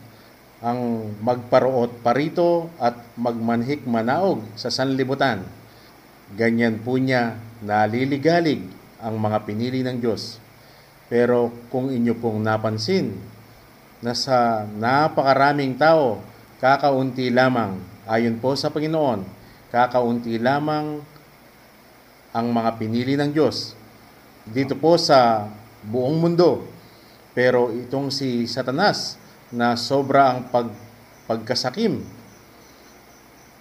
ang magparuot parito at magmanhik manaog sa sanlibutan. Ganyan po niya naliligalig ang mga pinili ng Diyos. Pero kung inyo pong napansin na sa napakaraming tao, kakaunti lamang, ayon po sa Panginoon, kakaunti lamang ang mga pinili ng Diyos dito po sa buong mundo. Pero itong si Satanas na sobra ang pagkasakim,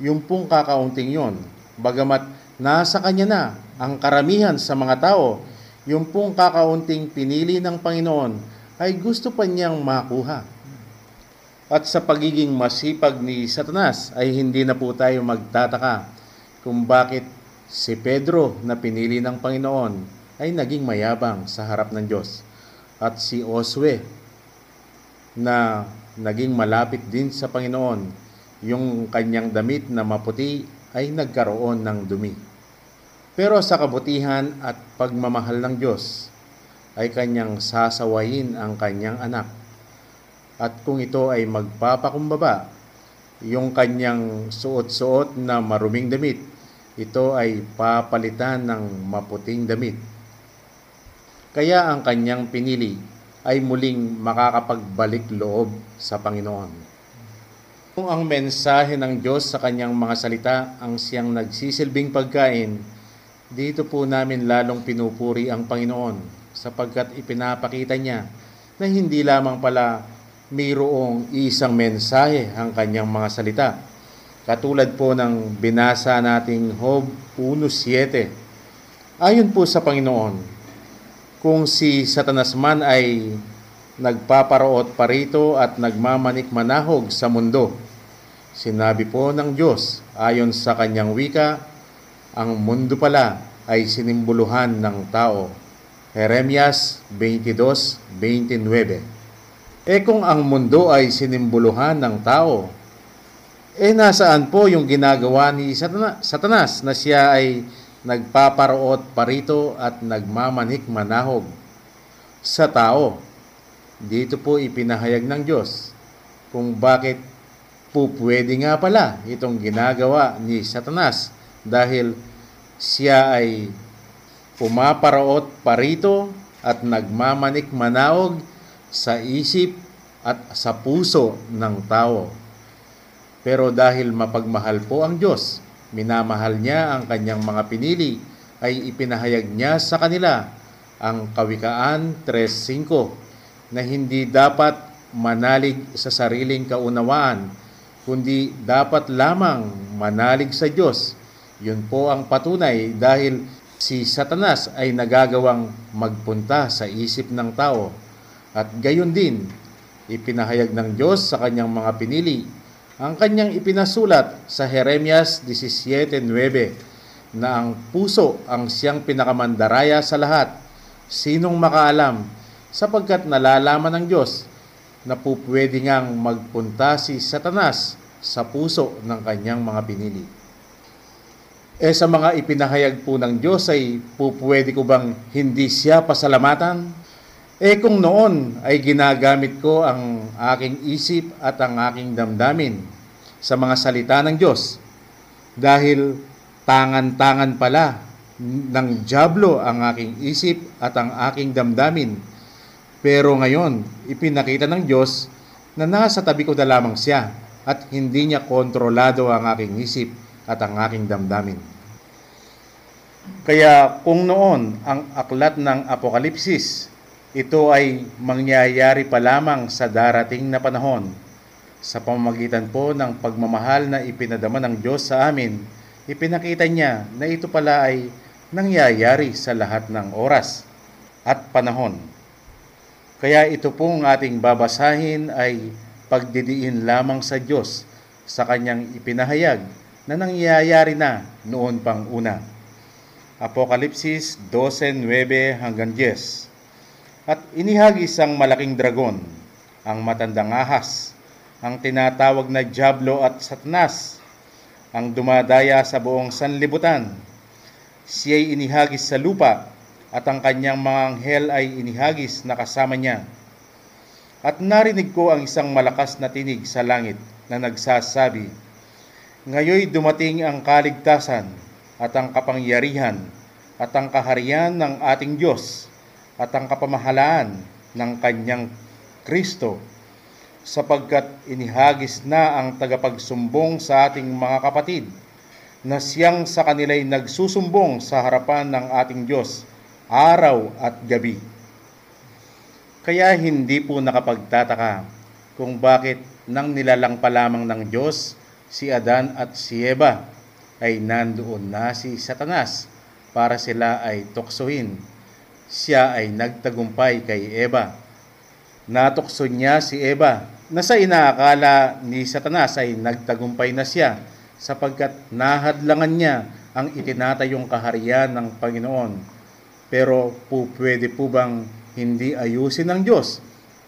yung pong kakaunting yon, bagamat nasa kanya na ang karamihan sa mga tao, yung pong kakaunting pinili ng Panginoon ay gusto pa niyang makuha. At sa pagiging masipag ni Satanas ay hindi na po tayo magtataka kung bakit si Pedro na pinili ng Panginoon ay naging mayabang sa harap ng Diyos. At si Josue na naging malapit din sa Panginoon, yung kanyang damit na maputi ay nagkaroon ng dumi. Pero sa kabutihan at pagmamahal ng Diyos ay kanyang sasawayin ang kanyang anak. At kung ito ay magpapakumbaba, yung kanyang suot-suot na maruming damit, ito ay papalitan ng maputing damit. Kaya ang kanyang pinili ay muling makakapagbalik loob sa Panginoon. Kung ang mensahe ng Diyos sa kanyang mga salita ang siyang nagsisilbing pagkain, dito po namin lalong pinupuri ang Panginoon sapagkat ipinapakita niya na hindi lamang pala mayroong isang mensahe ang kanyang mga salita. Katulad po ng binasa nating Job 1:7. Ayon po sa Panginoon, kung si Satanas man ay nagpaparoot parito at nagmamanik-manahog sa mundo, sinabi po ng Diyos ayon sa kanyang wika, ang mundo pala ay sinimbuluhan ng tao. Jeremias 22:29. Kung ang mundo ay sinimbuluhan ng tao, nasaan po yung ginagawa ni Satanas na siya ay nagpaparoot parito at nagmamanik-manahog sa tao? Dito po ipinahayag ng Diyos kung bakit po pwede nga pala itong ginagawa ni Satanas dahil siya ay pumaparoot parito at nagmamanik-manahog sa isip at sa puso ng tao. Pero dahil mapagmahal po ang Diyos, minamahal niya ang kanyang mga pinili, ay ipinahayag niya sa kanila ang Kawikaan 3:5 na hindi dapat manalig sa sariling kaunawaan, kundi dapat lamang manalig sa Diyos. Yun po ang patunay dahil si Satanas ay nagagawang magpunta sa isip ng tao. At gayon din, ipinahayag ng Diyos sa kanyang mga pinili ang kanyang ipinasulat sa Jeremias 17:9 na ang puso ang siyang pinakamandaraya sa lahat. Sinong makaalam, sapagkat nalalaman ng Diyos na pupwede ngang magpunta si Satanas sa puso ng kanyang mga pinili. Sa mga ipinahayag po ng Diyos ay pupwede ko bang hindi siya pasalamatan? Kung noon ay ginagamit ko ang aking isip at ang aking damdamin sa mga salita ng Diyos dahil tangan-tangan pala ng dyablo ang aking isip at ang aking damdamin. Pero ngayon, ipinakita ng Diyos na nasa tabi ko na lamang siya at hindi niya kontrolado ang aking isip at ang aking damdamin. Kaya kung noon ang aklat ng Apokalipsis, ito ay mangyayari pa lamang sa darating na panahon. Sa pamamagitan po ng pagmamahal na ipinadama ng Diyos sa amin, ipinakita niya na ito pala ay nangyayari sa lahat ng oras at panahon. Kaya ito pong ating babasahin ay pagdidiin lamang sa Diyos sa kanyang ipinahayag na nangyayari na noon pang una. Apokalipsis 12:9-10. At inihagis ang malaking dragon, ang matandang ahas, ang tinatawag na Diablo at Satanas, ang dumadaya sa buong sanlibutan. Siya'y inihagis sa lupa at ang kanyang mga anghel ay inihagis na kasama niya. At narinig ko ang isang malakas na tinig sa langit na nagsasabi, "Ngayoy dumating ang kaligtasan at ang kapangyarihan at ang kaharian ng ating Diyos at ang kapamahalaan ng kanyang Kristo, sapagkat inihagis na ang tagapagsumbong sa ating mga kapatid na siyang sa kanila'y nagsusumbong sa harapan ng ating Diyos araw at gabi." Kaya hindi po nakapagtataka kung bakit nang nilalang pa lamang ng Diyos si Adan at si Eva ay nandoon na si Satanas para sila ay tuksohin. Siya ay nagtagumpay kay Eva natukso niya si Eva na sa inaakala ni Satanas ay nagtagumpay na siya sapagkat nahadlangan niya ang itinatayong kaharian ng Panginoon. Pero pwede po bang hindi ayusin ng Diyos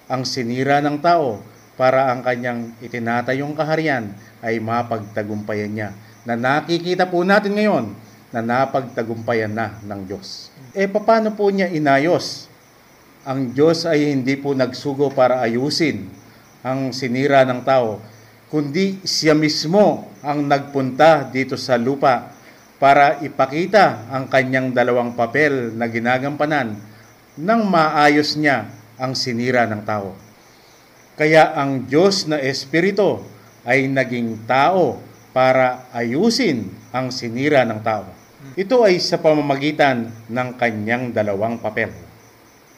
ang sinira ng tao para ang kanyang itinatayong kaharian ay mapagtagumpayan niya, na nakikita po natin ngayon na napagtagumpayan na ng Diyos. Paano po niya inayos? Ang Diyos ay hindi po nagsugo para ayusin ang sinira ng tao, kundi siya mismo ang nagpunta dito sa lupa para ipakita ang kanyang dalawang papel na ginagampanan nang maayos niya ang sinira ng tao. Kaya ang Diyos na Espiritu ay naging tao para ayusin ang sinira ng tao. Ito ay sa pamamagitan ng kanyang dalawang papel.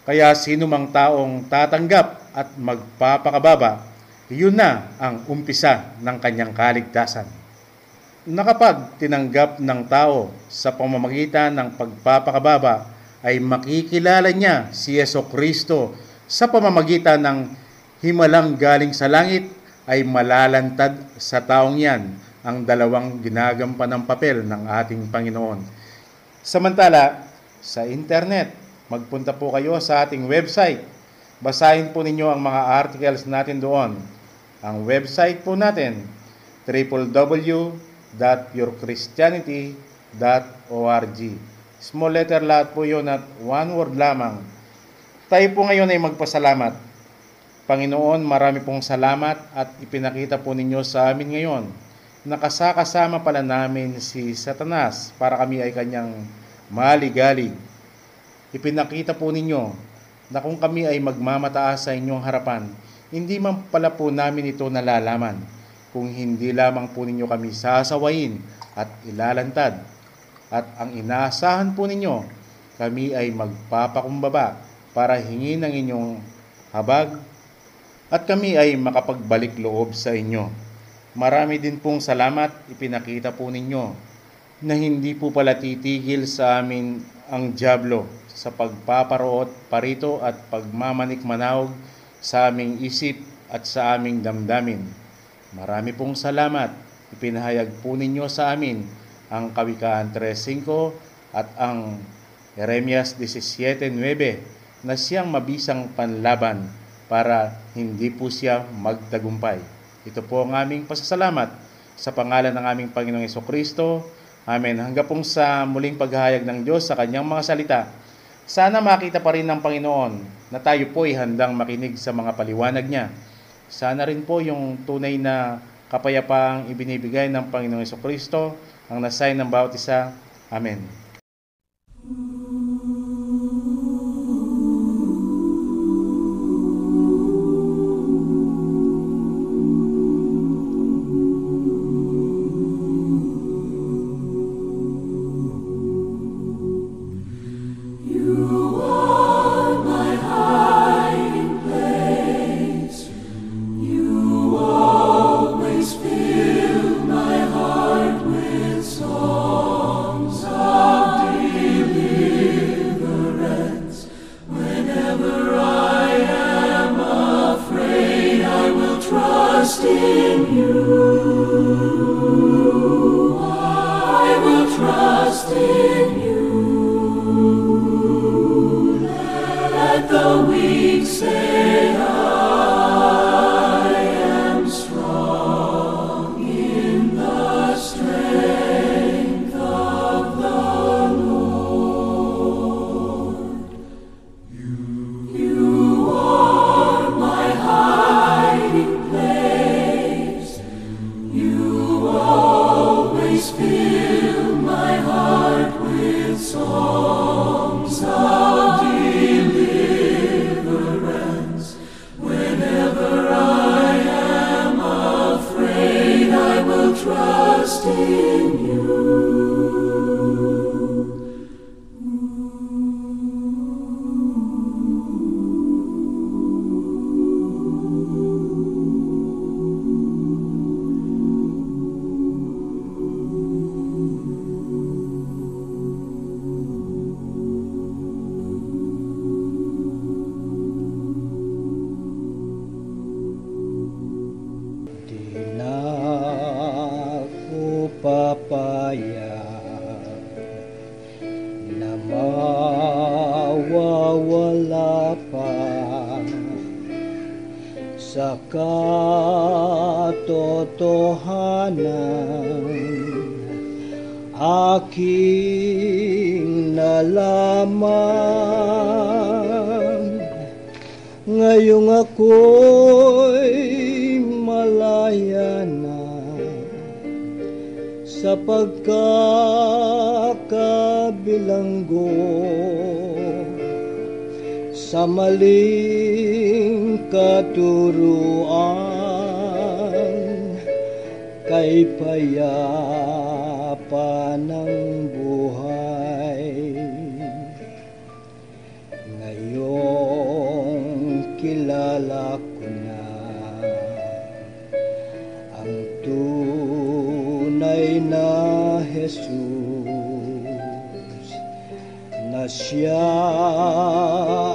Kaya sino mang taong tatanggap at magpapakababa, yun na ang umpisa ng kanyang kaligtasan. Na kapag tinanggap ng tao sa pamamagitan ng pagpapakababa, ay makikilala niya si Jesucristo sa pamamagitan ng himalang galing sa langit, ay malalantad sa taong yan ang dalawang ginagampanang papel ng ating Panginoon. Samantala, sa internet, magpunta po kayo sa ating website. Basahin po ninyo ang mga articles natin doon. Ang website po natin, www.yourchristianity.org. Small letter lahat po yun at one word lamang. Tayo po ngayon ay magpasalamat. Panginoon, marami pong salamat at ipinakita po ninyo sa amin ngayon na kasama pala namin si Satanas para kami ay kanyang maligalig. Ipinakita po ninyo na kung kami ay magmamataas sa inyong harapan, hindi man pala po namin ito nalalaman kung hindi lamang po ninyo kami sasawayin at ilalantad. At ang inaasahan po ninyo, kami ay magpapakumbaba para hingin ang inyong habag at kami ay makapagbalik loob sa inyo. Marami din pong salamat ipinakita po ninyo na hindi po pala titigil sa amin ang dyablo sa pagpaparoot, parito at pagmamanik-manawag sa aming isip at sa aming damdamin. Marami pong salamat ipinahayag po ninyo sa amin ang Kawikaan 3:5 at ang Jeremias 17:9 na siyang mabisang panlaban para hindi po siya magtagumpay. Ito po ang aming pasasalamat sa pangalan ng aming Panginoong Jesucristo. Amen. Hanggang pong sa muling paghahayag ng Diyos sa kanyang mga salita, sana makita pa rin ng Panginoon na tayo po ay handang makinig sa mga paliwanag niya. Sana rin po yung tunay na kapayapaang ibinibigay ng Panginoong Jesucristo ang nasayn ng bawat isa. Amen. kapayapaan na mawawala pa sa katotohanan aking nalaman. Ngayong ako'y malaya na sa pagkakabilanggo sa maling katuruan kay payapa ng buhay. Ngayong kilala ko na ang tunay na Jesus, na siya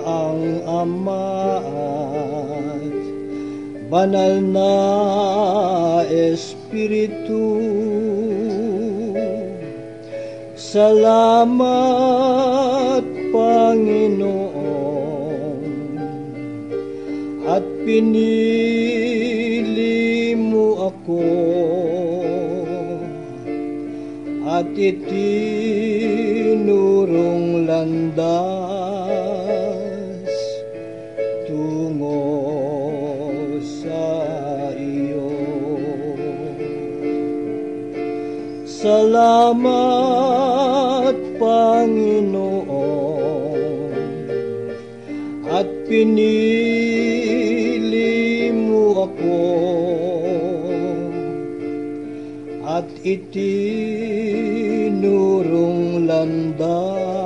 ang Ama at banal na Espiritu. Salamat, Panginoon, at pinili mo ako at itinurong landas tungo sa iyo. Salamat, Panginoon, at pinili mo ako at itinurong landas